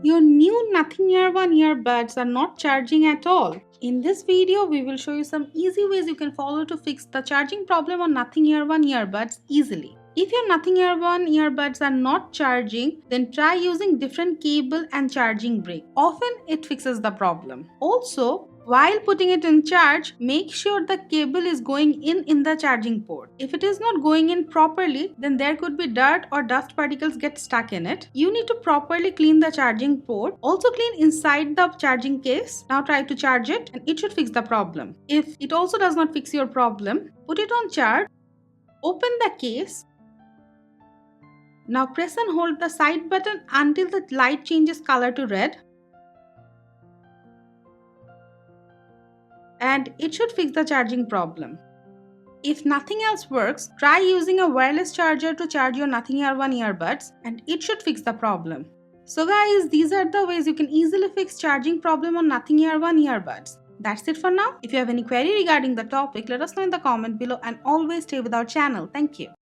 your new Nothing Ear One earbuds are not charging at all. In this video, we will show you some easy ways you can follow to fix the charging problem on Nothing Ear One earbuds easily. If your Nothing Ear One earbuds are not charging, then try using different cable and charging brick. Often it fixes the problem. Also, while putting it in charge, make sure the cable is going in the charging port. If it is not going in properly, then there could be dirt or dust particles get stuck in it. You need to properly clean the charging port. Also clean inside the charging case. Now try to charge it and it should fix the problem. If it also does not fix your problem, put it on charge. Open the case. Now press and hold the side button until the light changes color to red. And it should fix the charging problem. If nothing else works, try using a wireless charger to charge your Nothing Ear One earbuds and it should fix the problem. So guys, these are the ways you can easily fix charging problem on Nothing Ear One earbuds. That's it for now. If you have any query regarding the topic, let us know in the comment below and always stay with our channel. Thank you.